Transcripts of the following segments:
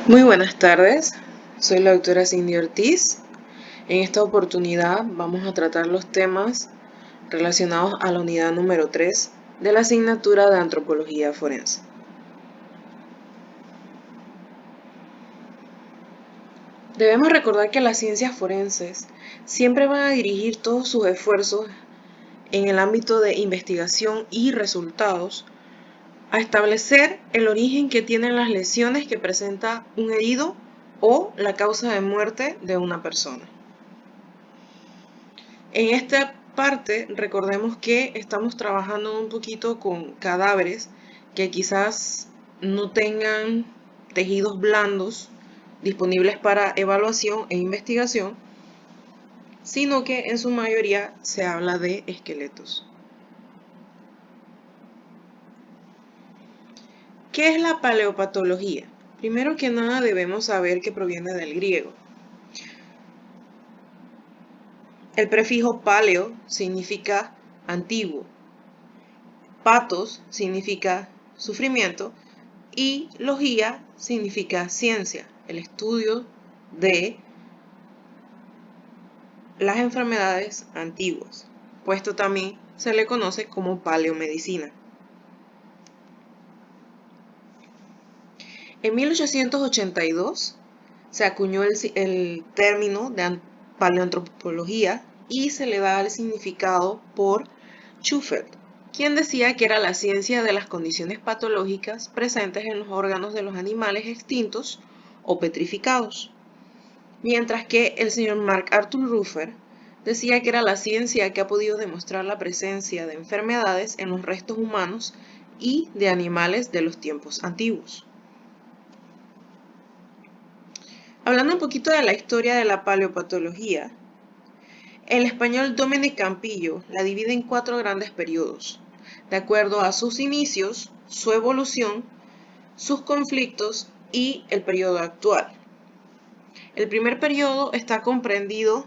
Muy buenas tardes, soy la doctora Cindy Ortiz. En esta oportunidad vamos a tratar los temas relacionados a la unidad número 3 de la asignatura de Antropología Forense. Debemos recordar que las ciencias forenses siempre van a dirigir todos sus esfuerzos en el ámbito de investigación y resultados a establecer el origen que tienen las lesiones que presenta un herido o la causa de muerte de una persona. En esta parte recordemos que estamos trabajando un poquito con cadáveres que quizás no tengan tejidos blandos disponibles para evaluación e investigación, sino que en su mayoría se habla de esqueletos. ¿Qué es la paleopatología? Primero que nada debemos saber que proviene del griego. El prefijo paleo significa antiguo, patos significa sufrimiento y logía significa ciencia, el estudio de las enfermedades antiguas, puesto también se le conoce como paleomedicina. En 1882 se acuñó el término de paleoantropología y se le da el significado por Schufelt, quien decía que era la ciencia de las condiciones patológicas presentes en los órganos de los animales extintos o petrificados, mientras que el señor Mark Arthur Rufer decía que era la ciencia que ha podido demostrar la presencia de enfermedades en los restos humanos y de animales de los tiempos antiguos. Hablando un poquito de la historia de la paleopatología, el español Domènec Campillo la divide en 4 grandes periodos, de acuerdo a sus inicios, su evolución, sus conflictos y el periodo actual. El primer periodo está comprendido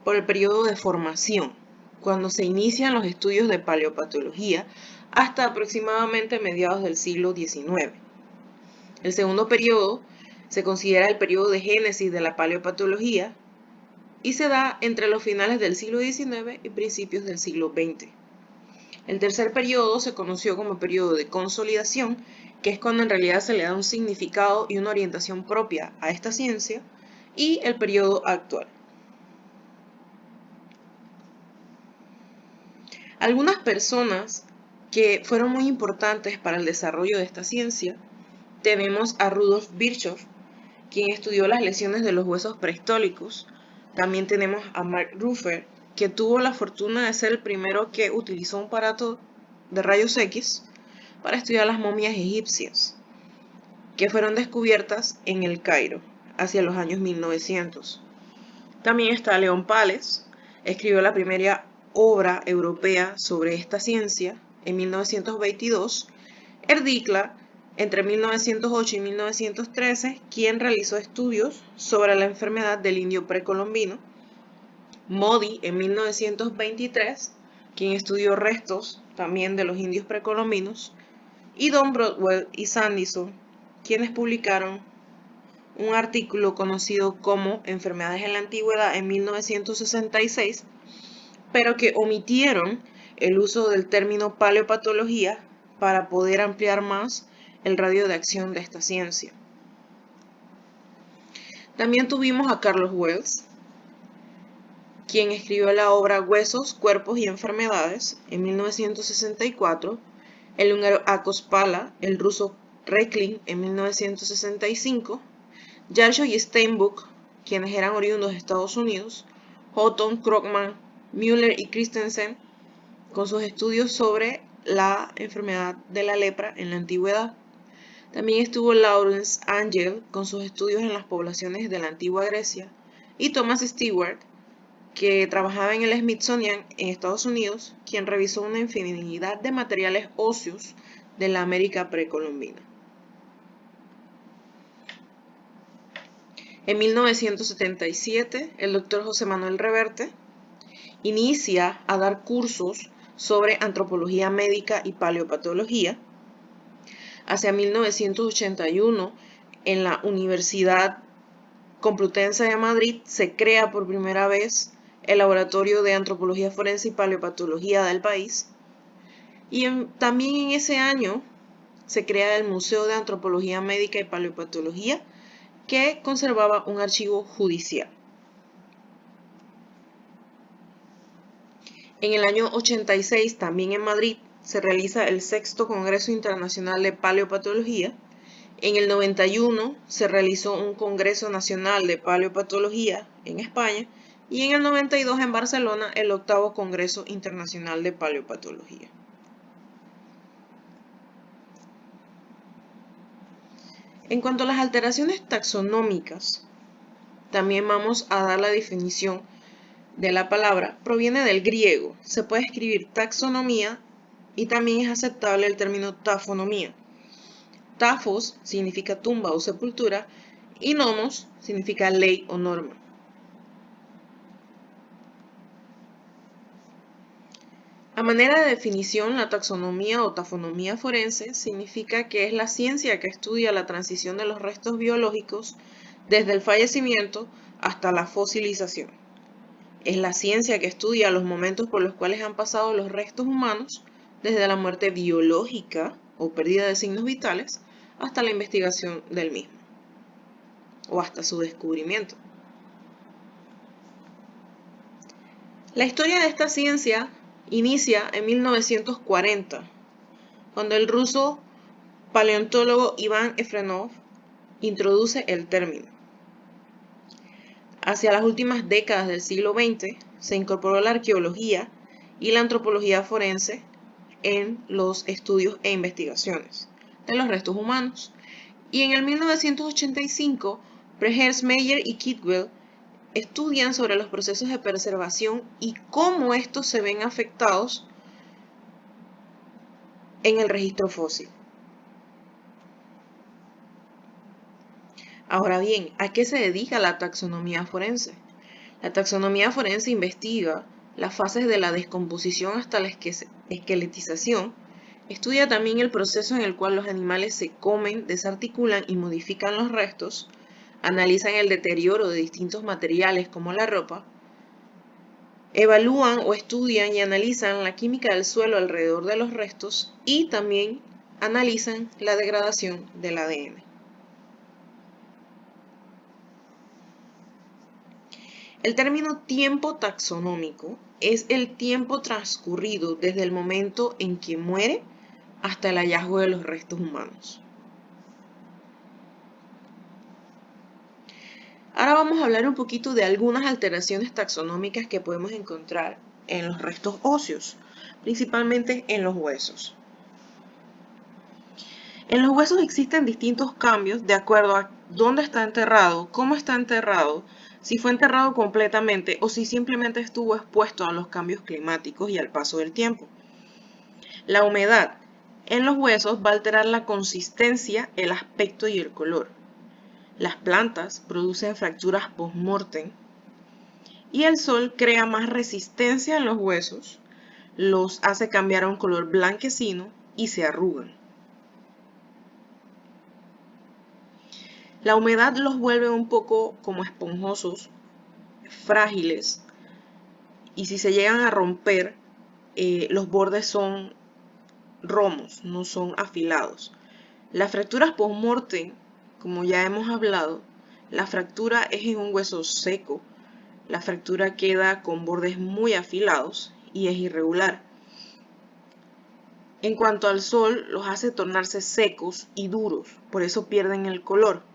por el periodo de formación, cuando se inician los estudios de paleopatología hasta aproximadamente mediados del siglo XIX. El segundo periodo se considera el periodo de génesis de la paleopatología y se da entre los finales del siglo XIX y principios del siglo XX. El tercer periodo se conoció como periodo de consolidación, que es cuando en realidad se le da un significado y una orientación propia a esta ciencia, y el periodo actual. Algunas personas que fueron muy importantes para el desarrollo de esta ciencia, tenemos a Rudolf Virchow, quien estudió las lesiones de los huesos prehistóricos. También tenemos a Mark Rufer, que tuvo la fortuna de ser el primero que utilizó un aparato de rayos X para estudiar las momias egipcias, que fueron descubiertas en el Cairo hacia los años 1900. También está Leon Pales, escribió la primera obra europea sobre esta ciencia en 1922. Erdikla, entre 1908 y 1913, quien realizó estudios sobre la enfermedad del indio precolombino. Modi, en 1923, quien estudió restos también de los indios precolombinos. Y Don Broadwell y Sandison, quienes publicaron un artículo conocido como Enfermedades en la Antigüedad en 1966, pero que omitieron el uso del término paleopatología para poder ampliar más el radio de acción de esta ciencia. También tuvimos a Carlos Wells, quien escribió la obra Huesos, Cuerpos y Enfermedades en 1964, el húngaro Ákos Pala, el ruso Reuchlin en 1965, Jarcho y Steinbuch, quienes eran oriundos de Estados Unidos, Houghton, Krogman, Müller y Christensen, con sus estudios sobre la enfermedad de la lepra en la antigüedad. También estuvo Lawrence Angell con sus estudios en las poblaciones de la antigua Grecia, y Thomas Stewart, que trabajaba en el Smithsonian en Estados Unidos, quien revisó una infinidad de materiales óseos de la América precolombina. En 1977, el doctor José Manuel Reverte inicia a dar cursos sobre antropología médica y paleopatología. Hacia 1981, en la Universidad Complutense de Madrid se crea por primera vez el Laboratorio de Antropología Forense y Paleopatología del país. Y también en ese año se crea el Museo de Antropología Médica y Paleopatología, que conservaba un archivo judicial. En el año 86, también en Madrid, se realiza el sexto Congreso Internacional de Paleopatología. En el 91 se realizó un Congreso Nacional de Paleopatología en España y en el 92 en Barcelona el octavo Congreso Internacional de Paleopatología. En cuanto a las alteraciones taxonómicas, también vamos a dar la definición de la palabra. Proviene del griego, se puede escribir taxonomía y también es aceptable el término tafonomía. Tafos significa tumba o sepultura y nomos significa ley o norma. A manera de definición, la taxonomía o tafonomía forense significa que es la ciencia que estudia la transición de los restos biológicos desde el fallecimiento hasta la fosilización. Es la ciencia que estudia los momentos por los cuales han pasado los restos humanos desde la muerte biológica o pérdida de signos vitales hasta la investigación del mismo o hasta su descubrimiento. La historia de esta ciencia inicia en 1940, cuando el ruso paleontólogo Iván Efrenov introduce el término. Hacia las últimas décadas del siglo XX se incorporó la arqueología y la antropología forense en los estudios e investigaciones de los restos humanos. Y en el 1985, Prejersmeyer y Kidwell estudian sobre los procesos de preservación y cómo estos se ven afectados en el registro fósil. Ahora bien, ¿a qué se dedica la taxonomía forense? La taxonomía forense investiga las fases de la descomposición hasta la esqueletización. Estudia también el proceso en el cual los animales se comen, desarticulan y modifican los restos. Analizan el deterioro de distintos materiales como la ropa. Evalúan o estudian y analizan la química del suelo alrededor de los restos y también analizan la degradación del ADN. El término tiempo taxonómico es el tiempo transcurrido desde el momento en que muere hasta el hallazgo de los restos humanos. Ahora vamos a hablar un poquito de algunas alteraciones taxonómicas que podemos encontrar en los restos óseos, principalmente en los huesos. En los huesos existen distintos cambios de acuerdo a dónde está enterrado, cómo está enterrado, si fue enterrado completamente o si simplemente estuvo expuesto a los cambios climáticos y al paso del tiempo. La humedad en los huesos va a alterar la consistencia, el aspecto y el color. Las plantas producen fracturas post-mortem y el sol crea más resistencia en los huesos, los hace cambiar a un color blanquecino y se arrugan. La humedad los vuelve un poco como esponjosos, frágiles, y si se llegan a romper, los bordes son romos, no son afilados. Las fracturas post-mortem, como ya hemos hablado, la fractura es en un hueso seco. La fractura queda con bordes muy afilados y es irregular. En cuanto al sol, los hace tornarse secos y duros, por eso pierden el color.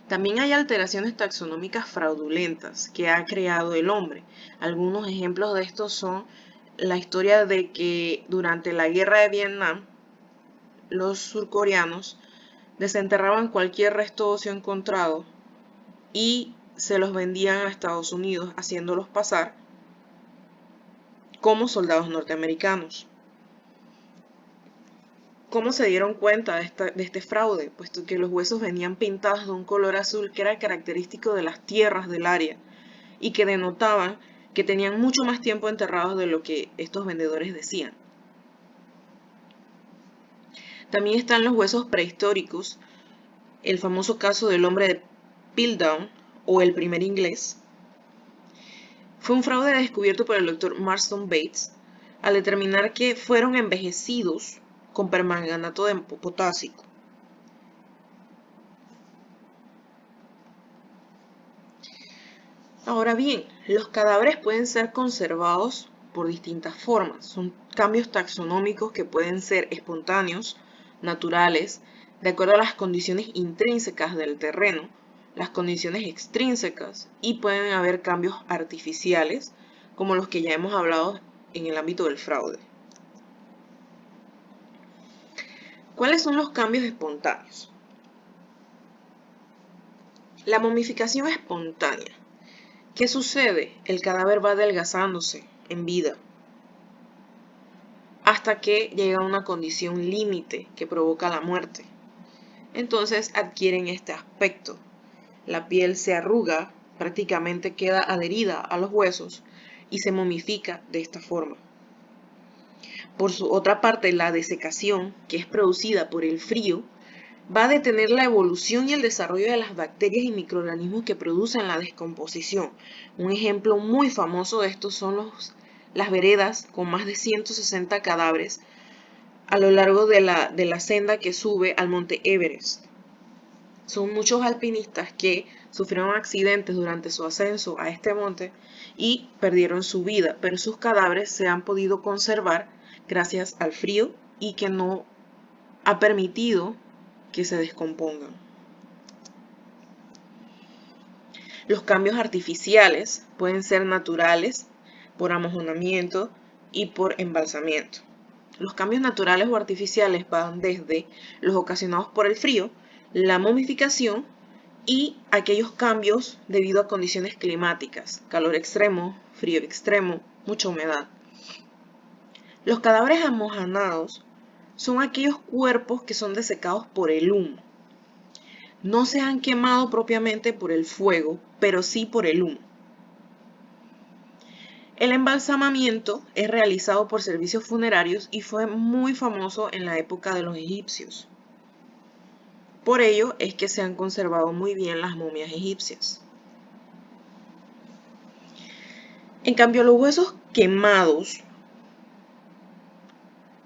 También hay alteraciones taxonómicas fraudulentas que ha creado el hombre. Algunos ejemplos de estos son la historia de que durante la guerra de Vietnam, los surcoreanos desenterraban cualquier resto óseo encontrado y se los vendían a Estados Unidos, haciéndolos pasar como soldados norteamericanos. ¿Cómo se dieron cuenta de este fraude? Puesto que los huesos venían pintados de un color azul que era característico de las tierras del área y que denotaban que tenían mucho más tiempo enterrados de lo que estos vendedores decían. También están los huesos prehistóricos, el famoso caso del hombre de Piltdown o el primer inglés. Fue un fraude descubierto por el Dr. Marston Bates al determinar que fueron envejecidos con permanganato de potásico. Ahora bien, los cadáveres pueden ser conservados por distintas formas. Son cambios taxonómicos que pueden ser espontáneos, naturales, de acuerdo a las condiciones intrínsecas del terreno, las condiciones extrínsecas, y pueden haber cambios artificiales, como los que ya hemos hablado en el ámbito del fraude. ¿Cuáles son los cambios espontáneos? La momificación espontánea. ¿Qué sucede? El cadáver va adelgazándose en vida hasta que llega a una condición límite que provoca la muerte. Entonces adquieren este aspecto. La piel se arruga, prácticamente queda adherida a los huesos y se momifica de esta forma. Por su otra parte, la desecación, que es producida por el frío, va a detener la evolución y el desarrollo de las bacterias y microorganismos que producen la descomposición. Un ejemplo muy famoso de esto son las veredas con más de 160 cadáveres a lo largo de la senda que sube al monte Everest. Son muchos alpinistas que sufrieron accidentes durante su ascenso a este monte y perdieron su vida, pero sus cadáveres se han podido conservar gracias al frío y que no ha permitido que se descompongan. Los cambios artificiales pueden ser naturales, por amojonamiento y por embalsamiento. Los cambios naturales o artificiales van desde los ocasionados por el frío, la momificación y aquellos cambios debido a condiciones climáticas, calor extremo, frío extremo, mucha humedad. Los cadáveres amojonados son aquellos cuerpos que son desecados por el humo. No se han quemado propiamente por el fuego, pero sí por el humo. El embalsamamiento es realizado por servicios funerarios y fue muy famoso en la época de los egipcios. Por ello es que se han conservado muy bien las momias egipcias. En cambio, los huesos quemados,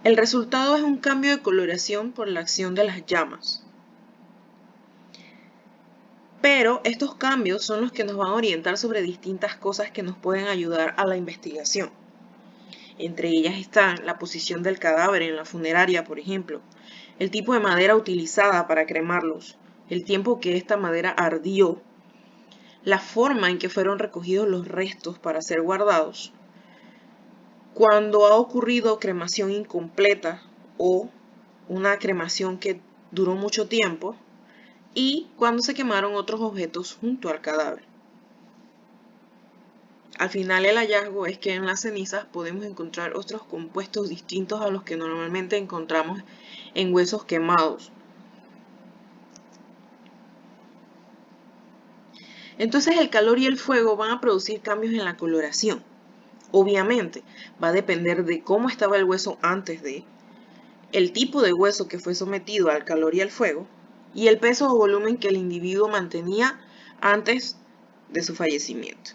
el resultado es un cambio de coloración por la acción de las llamas. Pero estos cambios son los que nos van a orientar sobre distintas cosas que nos pueden ayudar a la investigación. Entre ellas están la posición del cadáver en la funeraria, por ejemplo, el tipo de madera utilizada para cremarlos, el tiempo que esta madera ardió, la forma en que fueron recogidos los restos para ser guardados, cuando ha ocurrido cremación incompleta o una cremación que duró mucho tiempo, y cuando se quemaron otros objetos junto al cadáver. Al final el hallazgo es que en las cenizas podemos encontrar otros compuestos distintos a los que normalmente encontramos en huesos quemados. Entonces el calor y el fuego van a producir cambios en la coloración. Obviamente va a depender de cómo estaba el hueso antes de, el tipo de hueso que fue sometido al calor y al fuego, y el peso o volumen que el individuo mantenía antes de su fallecimiento.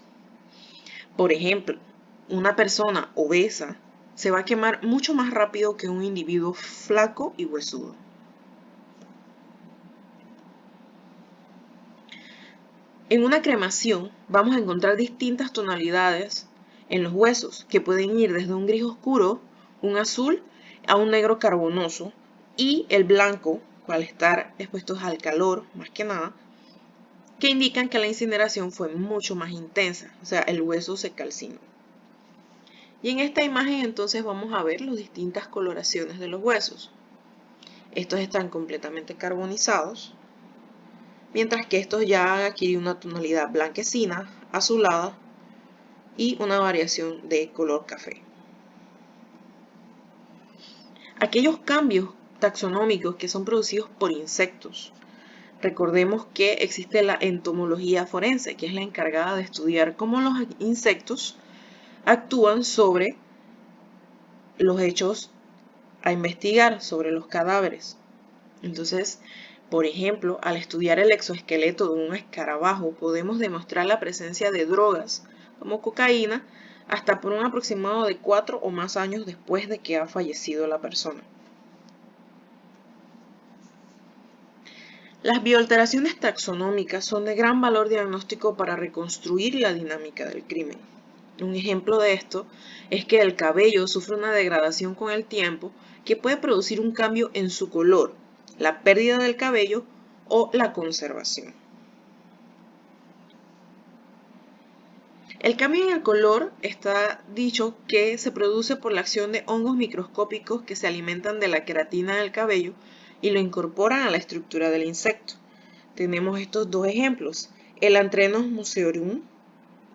Por ejemplo, una persona obesa se va a quemar mucho más rápido que un individuo flaco y huesudo. En una cremación vamos a encontrar distintas tonalidades en los huesos que pueden ir desde un gris oscuro, un azul, a un negro carbonoso, y el blanco, al estar expuestos al calor, más que nada, que indican que la incineración fue mucho más intensa, o sea, el hueso se calcinó. Y en esta imagen entonces vamos a ver las distintas coloraciones de los huesos. Estos están completamente carbonizados, mientras que estos ya han adquirido una tonalidad blanquecina, azulada y una variación de color café. Aquellos cambios taxonómicos que son producidos por insectos. Recordemos que existe la entomología forense, que es la encargada de estudiar cómo los insectos actúan sobre los hechos a investigar sobre los cadáveres. Entonces, por ejemplo, al estudiar el exoesqueleto de un escarabajo, podemos demostrar la presencia de drogas, como cocaína, hasta por un aproximado de 4 o más años después de que ha fallecido la persona. Las bioalteraciones taxonómicas son de gran valor diagnóstico para reconstruir la dinámica del crimen. Un ejemplo de esto es que el cabello sufre una degradación con el tiempo que puede producir un cambio en su color, la pérdida del cabello o la conservación. El cambio en el color está dicho que se produce por la acción de hongos microscópicos que se alimentan de la queratina del cabello y lo incorporan a la estructura del insecto. Tenemos estos dos ejemplos, el Anthrenus museorum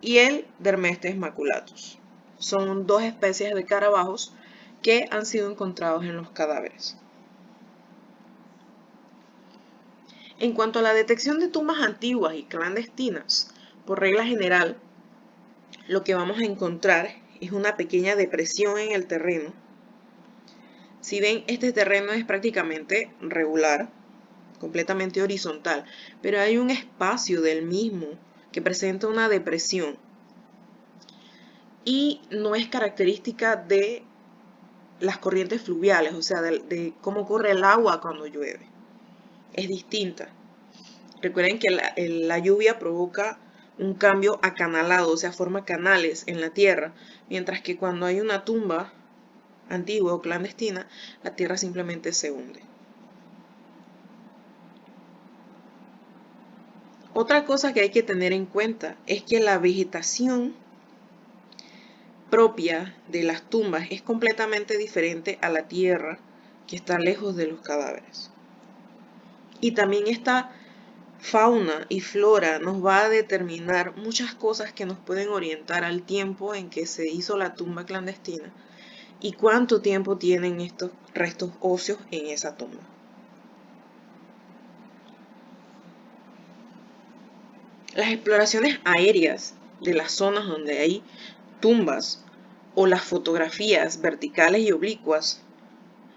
y el Dermestes maculatus. Son dos especies de escarabajos que han sido encontrados en los cadáveres. En cuanto a la detección de tumbas antiguas y clandestinas, por regla general, lo que vamos a encontrar es una pequeña depresión en el terreno. Si ven, este terreno es prácticamente regular, completamente horizontal, pero hay un espacio del mismo que presenta una depresión y no es característica de las corrientes fluviales, o sea, de cómo corre el agua cuando llueve. Es distinta. Recuerden que la lluvia provoca un cambio acanalado, o sea, forma canales en la tierra, mientras que cuando hay una tumba antigua o clandestina, la tierra simplemente se hunde. Otra cosa que hay que tener en cuenta es que la vegetación propia de las tumbas es completamente diferente a la tierra que está lejos de los cadáveres. Y también esta fauna y flora nos va a determinar muchas cosas que nos pueden orientar al tiempo en que se hizo la tumba clandestina y cuánto tiempo tienen estos restos óseos en esa tumba. Las exploraciones aéreas de las zonas donde hay tumbas o las fotografías verticales y oblicuas,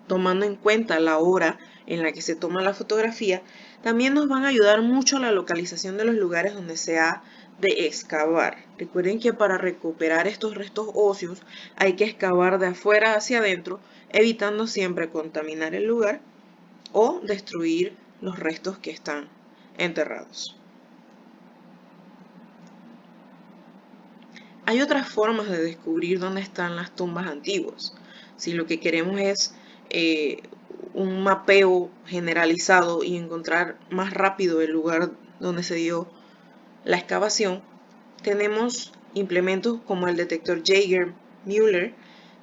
tomando en cuenta la hora en la que se toma la fotografía, también nos van a ayudar mucho a la localización de los lugares donde se ha de excavar. Recuerden que para recuperar estos restos óseos hay que excavar de afuera hacia adentro, evitando siempre contaminar el lugar o destruir los restos que están enterrados. Hay otras formas de descubrir dónde están las tumbas antiguas. Si lo que queremos es un mapeo generalizado y encontrar más rápido el lugar donde se dio la excavación, tenemos implementos como el detector Jaeger-Müller,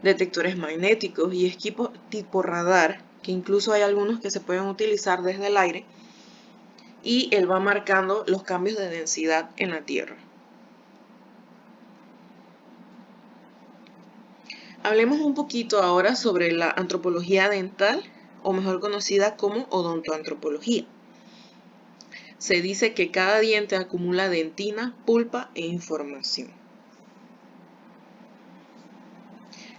detectores magnéticos y equipos tipo radar, que incluso hay algunos que se pueden utilizar desde el aire, y él va marcando los cambios de densidad en la Tierra. Hablemos un poquito ahora sobre la antropología dental, o mejor conocida como odontoantropología. Se dice que cada diente acumula dentina, pulpa e información.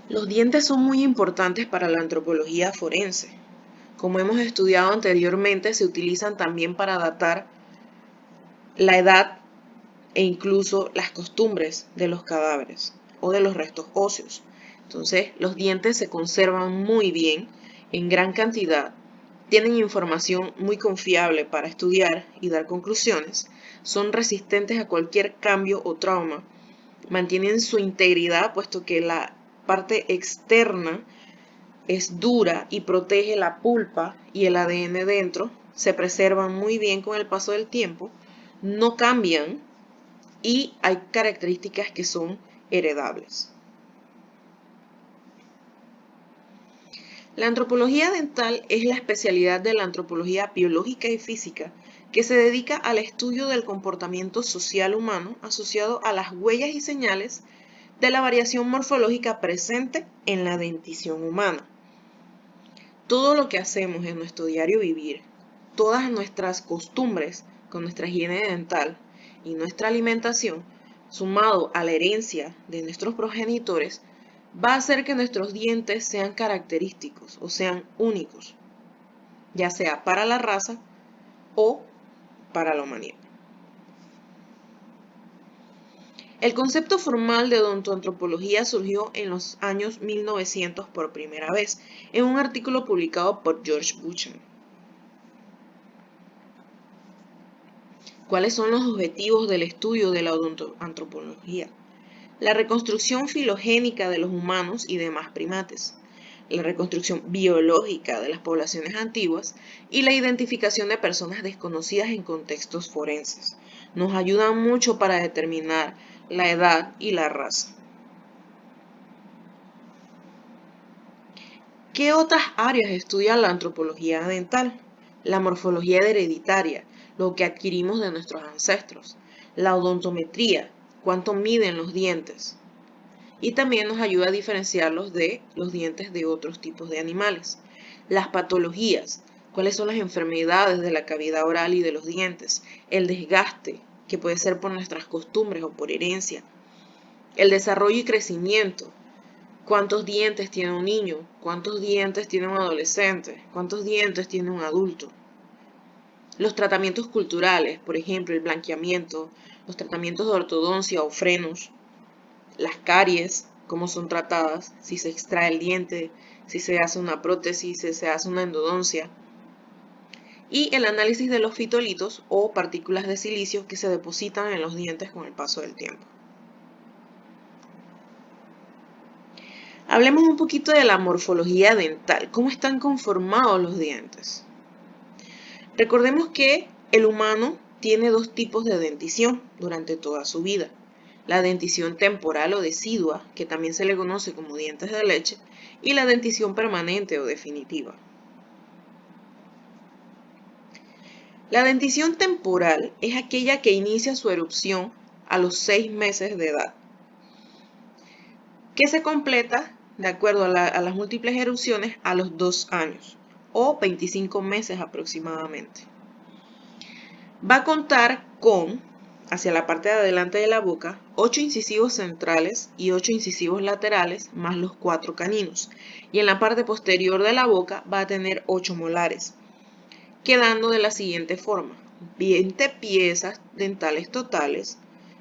Los dientes son muy importantes para la antropología forense. Como hemos estudiado anteriormente, se utilizan también para datar la edad e incluso las costumbres de los cadáveres o de los restos óseos. Entonces, los dientes se conservan muy bien, en gran cantidad, tienen información muy confiable para estudiar y dar conclusiones, son resistentes a cualquier cambio o trauma, mantienen su integridad puesto que la parte externa es dura y protege la pulpa y el ADN dentro, se preservan muy bien con el paso del tiempo, no cambian y hay características que son heredables. La antropología dental es la especialidad de la antropología biológica y física que se dedica al estudio del comportamiento social humano asociado a las huellas y señales de la variación morfológica presente en la dentición humana. Todo lo que hacemos en nuestro diario vivir, todas nuestras costumbres con nuestra higiene dental y nuestra alimentación, sumado a la herencia de nuestros progenitores, va a hacer que nuestros dientes sean característicos o sean únicos, ya sea para la raza o para la humanidad. El concepto formal de odontoantropología surgió en los años 1900 por primera vez, en un artículo publicado por George Buchan. ¿Cuáles son los objetivos del estudio de la odontoantropología? La reconstrucción filogénica de los humanos y demás primates, la reconstrucción biológica de las poblaciones antiguas y la identificación de personas desconocidas en contextos forenses. Nos ayudan mucho para determinar la edad y la raza. ¿Qué otras áreas estudia la antropología dental? La morfología hereditaria, lo que adquirimos de nuestros ancestros, la odontometría, cuánto miden los dientes, y también nos ayuda a diferenciarlos de los dientes de otros tipos de animales. Las patologías, cuáles son las enfermedades de la cavidad oral y de los dientes, el desgaste, que puede ser por nuestras costumbres o por herencia, el desarrollo y crecimiento, cuántos dientes tiene un niño, cuántos dientes tiene un adolescente, cuántos dientes tiene un adulto. Los tratamientos culturales, por ejemplo, el blanqueamiento, los tratamientos de ortodoncia o frenos, las caries, cómo son tratadas, si se extrae el diente, si se hace una prótesis, si se hace una endodoncia. Y el análisis de los fitolitos o partículas de silicio que se depositan en los dientes con el paso del tiempo. Hablemos un poquito de la morfología dental, cómo están conformados los dientes. Recordemos que el humano tiene dos tipos de dentición durante toda su vida. La dentición temporal o decidua, que también se le conoce como dientes de leche, y la dentición permanente o definitiva. La dentición temporal es aquella que inicia su erupción a los 6 meses de edad, que se completa, de acuerdo a las múltiples erupciones, a los 2 años o 25 meses aproximadamente. Va a contar con, hacia la parte de adelante de la boca, 8 incisivos centrales y 8 incisivos laterales, más los 4 caninos. Y en la parte posterior de la boca va a tener 8 molares, quedando de la siguiente forma: 20 piezas dentales totales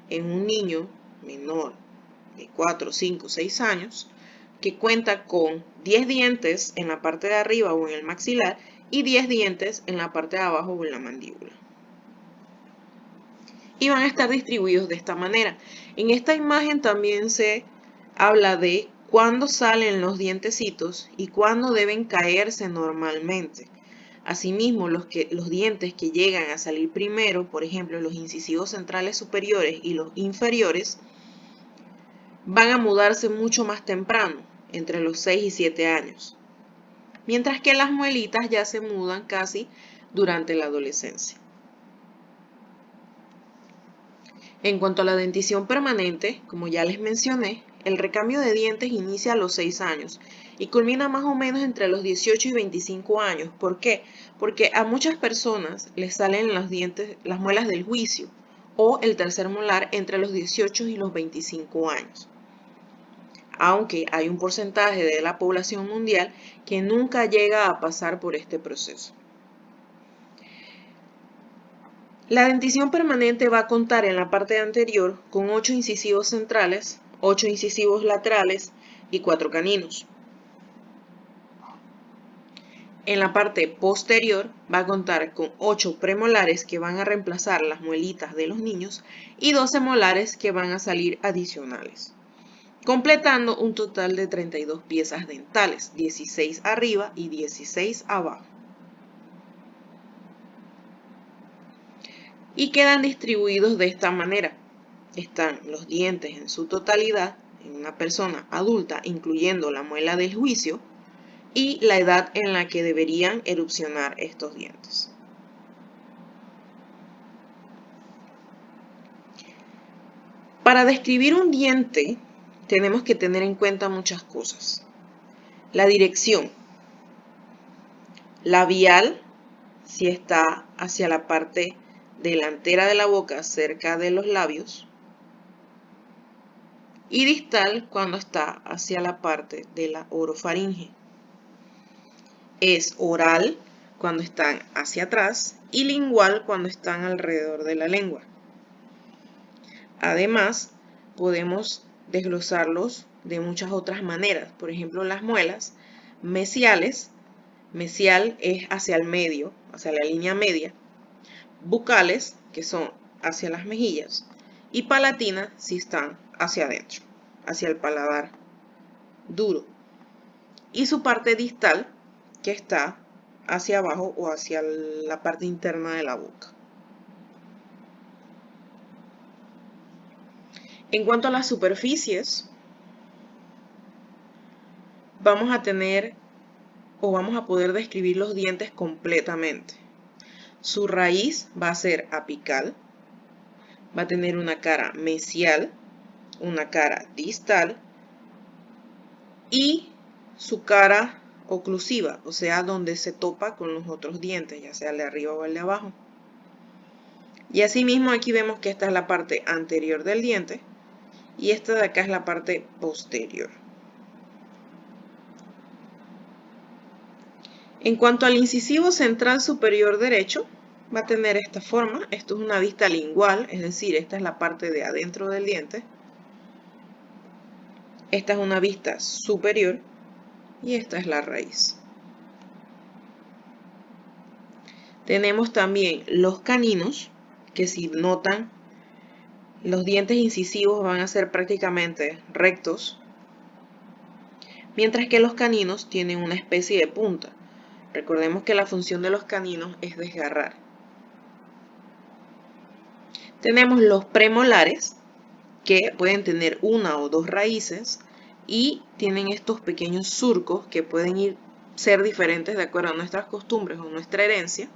en un niño menor de 4, 5, 6 años, que cuenta con 10 dientes en la parte de arriba o en el maxilar y 10 dientes en la parte de abajo o en la mandíbula. Y van a estar distribuidos de esta manera. En esta imagen también se habla de cuándo salen los dientecitos y cuándo deben caerse normalmente. Asimismo, los dientes que llegan a salir primero, por ejemplo, los incisivos centrales superiores y los inferiores, van a mudarse mucho más temprano, entre los 6 y 7 años. Mientras que las muelitas ya se mudan casi durante la adolescencia. En cuanto a la dentición permanente, como ya les mencioné, el recambio de dientes inicia a los 6 años y culmina más o menos entre los 18 y 25 años. ¿Por qué? Porque a muchas personas les salen los dientes, las muelas del juicio o el tercer molar entre los 18 y los 25 años. Aunque hay un porcentaje de la población mundial que nunca llega a pasar por este proceso. La dentición permanente va a contar en la parte anterior con 8 incisivos centrales, 8 incisivos laterales y 4 caninos. En la parte posterior va a contar con 8 premolares que van a reemplazar las muelitas de los niños y 12 molares que van a salir adicionales, completando un total de 32 piezas dentales, 16 arriba y 16 abajo. Y quedan distribuidos de esta manera. Están los dientes en su totalidad en una persona adulta, incluyendo la muela del juicio, y la edad en la que deberían erupcionar estos dientes. Para describir un diente, tenemos que tener en cuenta muchas cosas. La dirección labial, si está hacia la parte delantera de la boca, cerca de los labios, y distal cuando está hacia la parte de la orofaringe. Es oral cuando están hacia atrás y lingual cuando están alrededor de la lengua. Además, podemos desglosarlos de muchas otras maneras. Por ejemplo, las muelas mesiales. Mesial es hacia el medio, hacia la línea media. Bucales, que son hacia las mejillas. Y palatinas, si están hacia adentro, hacia el paladar duro. Y su parte distal, que está hacia abajo o hacia la parte interna de la boca. En cuanto a las superficies, vamos a tener o vamos a poder describir los dientes completamente. Su raíz va a ser apical, va a tener una cara mesial, una cara distal y su cara oclusiva, o sea, donde se topa con los otros dientes, ya sea el de arriba o el de abajo. Y asimismo aquí vemos que esta es la parte anterior del diente y esta de acá es la parte posterior. En cuanto al incisivo central superior derecho, va a tener esta forma. Esto es una vista lingual, es decir, esta es la parte de adentro del diente. Esta es una vista superior y esta es la raíz. Tenemos también los caninos, que si notan, los dientes incisivos van a ser prácticamente rectos, mientras que los caninos tienen una especie de punta. Recordemos que la función de los caninos es desgarrar. Tenemos los premolares, que pueden tener una o dos raíces y tienen estos pequeños surcos que pueden ser diferentes de acuerdo a nuestras costumbres o nuestra herencia.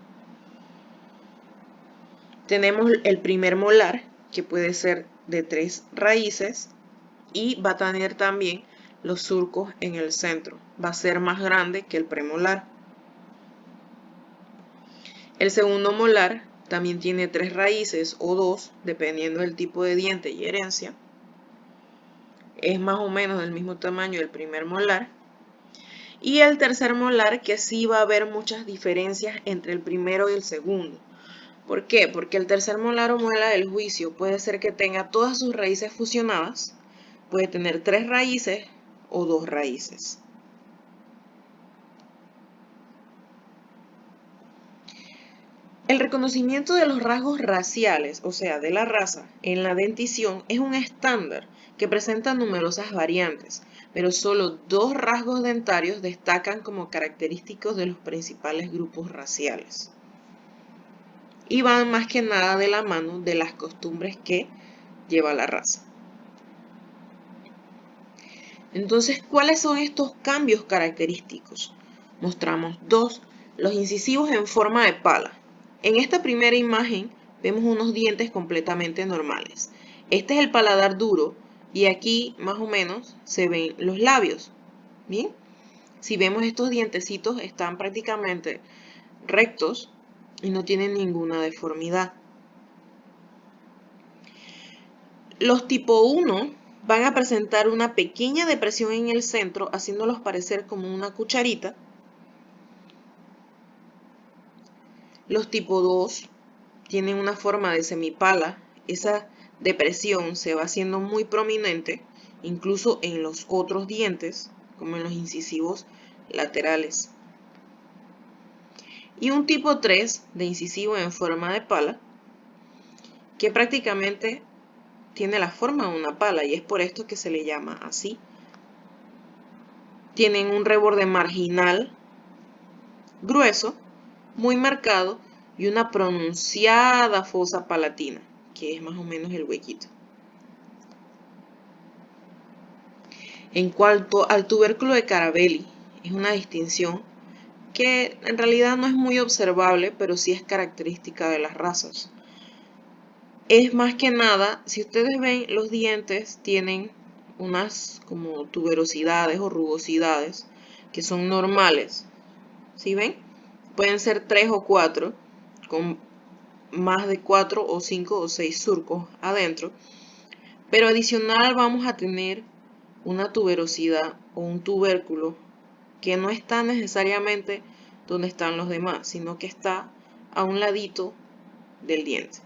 Tenemos el primer molar, que puede ser de 3 raíces y va a tener también los surcos en el centro. Va a ser más grande que el premolar. El segundo molar también tiene 3 raíces o 2, dependiendo del tipo de diente y herencia. Es más o menos del mismo tamaño del primer molar. Y el tercer molar, que sí va a haber muchas diferencias entre el primero y el segundo. ¿Por qué? Porque el tercer molar o muela del juicio puede ser que tenga todas sus raíces fusionadas, puede tener 3 raíces o 2 raíces. El reconocimiento de los rasgos raciales, o sea, de la raza, en la dentición es un estándar que presenta numerosas variantes, pero solo 2 rasgos dentarios destacan como característicos de los principales grupos raciales. Y van más que nada de la mano de las costumbres que lleva la raza. Entonces, ¿cuáles son estos cambios característicos? Mostramos 2, los incisivos en forma de pala. En esta primera imagen vemos unos dientes completamente normales. Este es el paladar duro y aquí más o menos se ven los labios. Bien, si vemos estos dientecitos están prácticamente rectos y no tienen ninguna deformidad. Los tipo 1 van a presentar una pequeña depresión en el centro, haciéndolos parecer como una cucharita. Los tipo 2 tienen una forma de semipala. Esa depresión se va haciendo muy prominente, incluso en los otros dientes, como en los incisivos laterales. Y un tipo 3 de incisivo en forma de pala, que prácticamente tiene la forma de una pala y es por esto que se le llama así. Tienen un reborde marginal grueso, muy marcado y una pronunciada fosa palatina, que es más o menos el huequito. En cuanto al tubérculo de Carabelli, es una distinción que en realidad no es muy observable, pero sí es característica de las razas. Es más que nada, si ustedes ven, los dientes tienen unas como tuberosidades o rugosidades que son normales. ¿Sí ven? Pueden ser 3 o 4 con más de 4 o 5 o 6 surcos adentro, Pero adicional vamos a tener una tuberosidad o un tubérculo que no está necesariamente donde están los demás, sino que está a un ladito del diente.